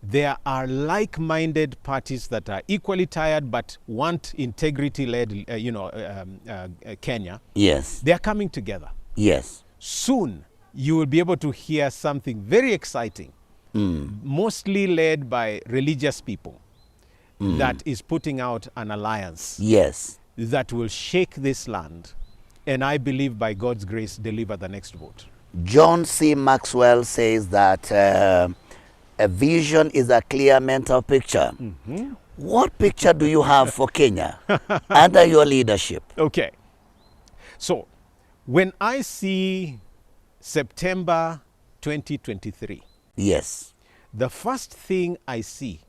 there are like-minded parties that are equally tired but want integrity-led, Kenya. Yes. They are coming together. Yes. Soon, you will be able to hear something very exciting, mostly led by religious people, that is putting out an alliance. Yes. That will shake this land, and I believe by God's grace deliver the next vote. John C. Maxwell says that a vision is a clear mental picture. What picture do you have for Kenya under your leadership? Okay. So, when I see September 2023, yes, the first thing I see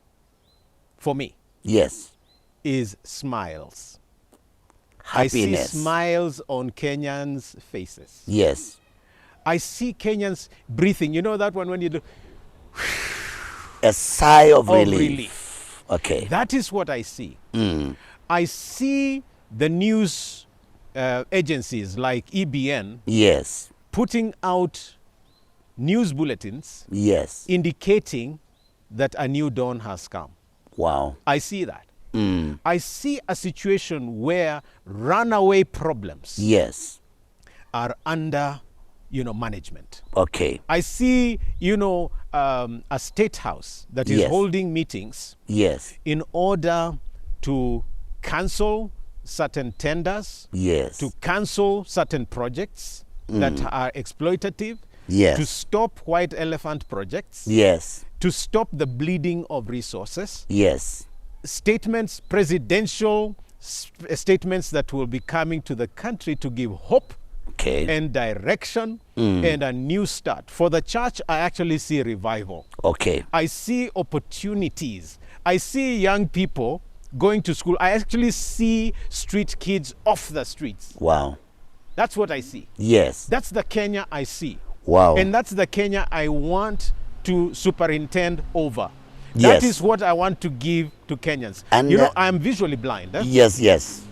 for me yes, is smiles. Happiness. I see smiles on Kenyans' faces. Yes. I see Kenyans breathing. You know that one when you do a sigh of relief. Okay. That is what I see. I see the news agencies like EBN yes. putting out news bulletins yes. indicating that a new dawn has come. Wow. I see that. I see a situation where runaway problems yes. are under, management. Okay. I see, a state house that is yes. holding meetings yes. in order to cancel certain tenders, yes. to cancel certain projects that are exploitative, yes. to stop white elephant projects, yes. to stop the bleeding of resources. Yes. Statements, presidential statements that will be coming to the country to give hope okay. and direction and a new start. For the church, I actually see revival. Okay. I see opportunities. I see young people going to school. I actually see street kids off the streets. Wow. That's what I see. Yes. That's the Kenya I see. Wow. And that's the Kenya I want to superintend over. Yes. That is what I want to give to Kenyans. And I'm visually blind. Yes, yes.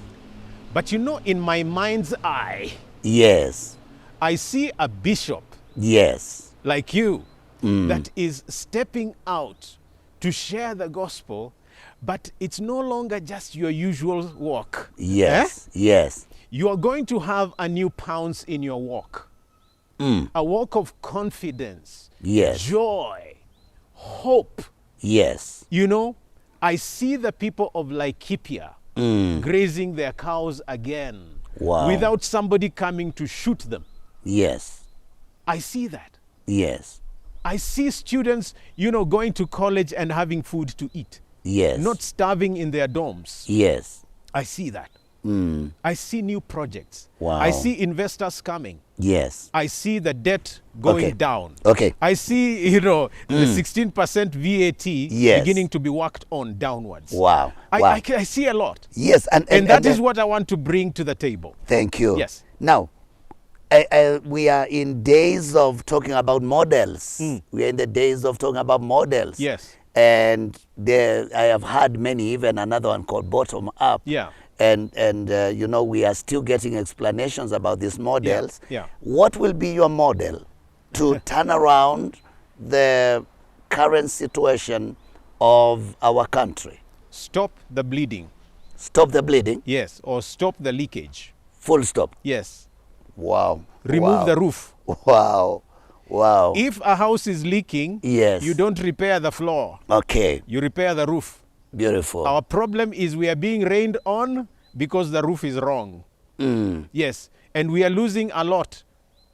But in my mind's eye, yes, I see a bishop yes. like you that is stepping out to share the gospel, but it's no longer just your usual walk. Yes, yes. You are going to have a new pounce in your walk. A walk of confidence, yes. joy, hope. Yes. I see the people of Laikipia grazing their cows again. Wow. Without somebody coming to shoot them. Yes. I see that. Yes. I see students, going to college and having food to eat. Yes. Not starving in their dorms. Yes. I see that. I see new projects. Wow. I see investors coming. Yes. I see the debt going down. Okay. I see, the 16% VAT yes. beginning to be worked on downwards. Wow. I see a lot. Yes. And that is what I want to bring to the table. Thank you. Yes. Now, we are in days of talking about models. We are in the days of talking about models. Yes. And I have had many, even another one called Bottom Up. Yeah. And we are still getting explanations about these models. Yeah. What will be your model to turn around the current situation of our country? Stop the bleeding. Stop the bleeding? Yes, or stop the leakage. Full stop? Yes. Wow. Remove the roof. Wow. Wow. If a house is leaking, yes. you don't repair the floor. Okay. You repair the roof. Beautiful. Our problem is we are being rained on because the roof is wrong. Yes. And we are losing a lot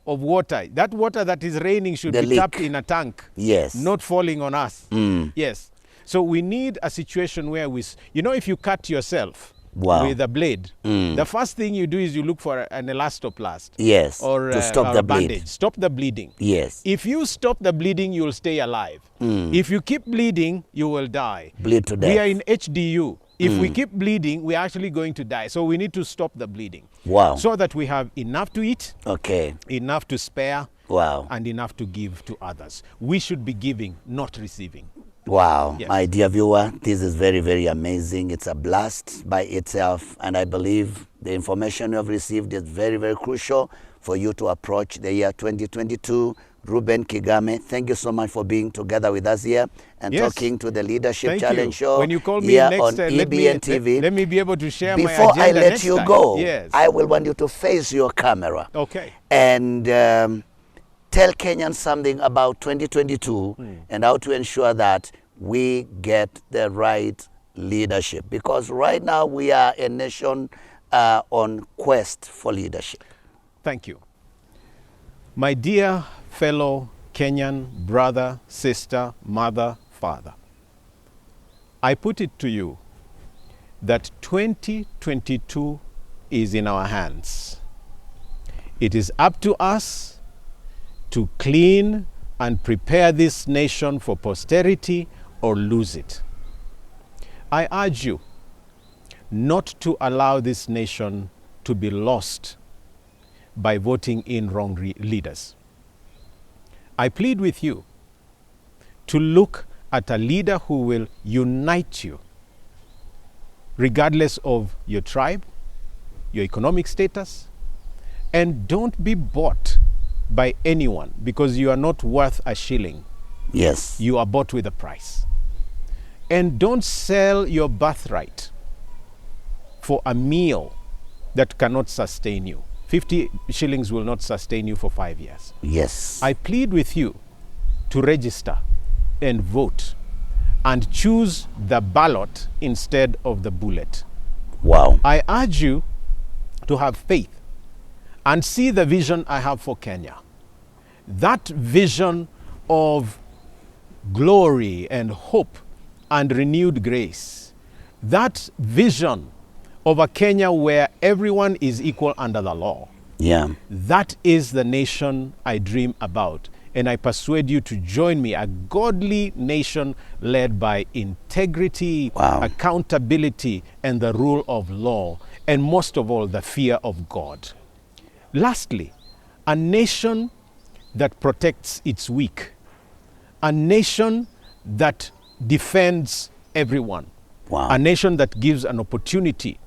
of water. That water that is raining should be tapped in a tank. Yes. Not falling on us. Yes. So we need a situation where if you cut yourself with a blade, the first thing you do is you look for an elastoplast. Yes. Or to stop or the a bandage. bleed. Stop the bleeding. Yes. If you stop the bleeding, you'll stay alive. If you keep bleeding, you will die. Bleed to death. We are in HDU. If we keep bleeding, we're actually going to die. So we need to stop the bleeding. Wow. So that we have enough to eat, Okay. enough to spare, Wow. and enough to give to others. We should be giving, not receiving. Wow. Yes. My dear viewer, this is very, very amazing. It's a blast by itself. And I believe the information you have received is very, very crucial for you to approach the year 2022. Reuben, Kigame, thank you so much for being together with us here and Yes. talking to the Leadership Thank Challenge you. Show When you call me here next, on EBN TV. let me be able to share my Before agenda I let next you time. go, Yes. I will want you to face your camera. Okay. And tell Kenyans something about 2022 and how to ensure that we get the right leadership. Because right now we are a nation on quest for leadership. Thank you. My dear fellow Kenyan brother, sister, mother, father, I put it to you that 2022 is in our hands. It is up to us to clean and prepare this nation for posterity or lose it. I urge you not to allow this nation to be lost by voting in wrong leaders. I plead with you to look at a leader who will unite you, regardless of your tribe, your economic status, and don't be bought by anyone because you are not worth a shilling. Yes. You are bought with a price. And don't sell your birthright for a meal that cannot sustain you. 50 shillings will not sustain you for 5 years. Yes. I plead with you to register and vote and choose the ballot instead of the bullet. Wow. I urge you to have faith and see the vision I have for Kenya. That vision of glory and hope and renewed grace. That vision of a Kenya where everyone is equal under the law. Yeah. That is the nation I dream about. And I persuade you to join me, a godly nation led by integrity, Wow. accountability, and the rule of law. And most of all, the fear of God. Lastly, a nation that protects its weak. A nation that defends everyone. Wow. A nation that gives an opportunity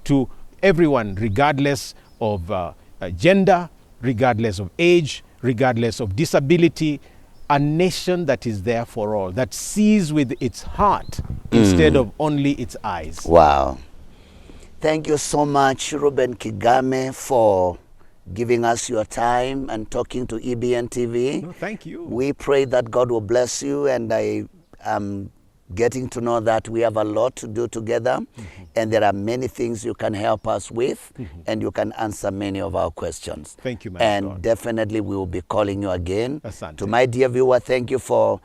to everyone, regardless of gender, regardless of age, regardless of disability. A nation that is there for all, that sees with its heart instead of only its eyes. Wow. Thank you so much, Reuben Kigame, for giving us your time and talking to EBN TV. No, thank you. We pray that God will bless you, and I am getting to know that we have a lot to do together, and there are many things you can help us with, and you can answer many of our questions. Thank you, my And God. definitely we will be calling you again. Asante. To my dear viewer, thank you for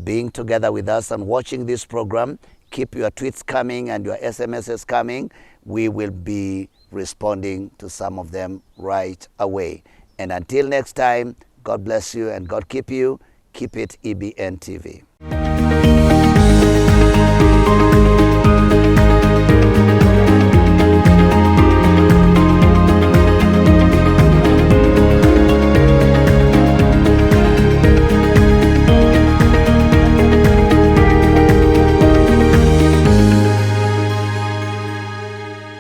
being together with us and watching this program. Keep your tweets coming and your SMSs coming. We will be responding to some of them right away. And until next time, God bless you and God keep you. Keep it EBN TV.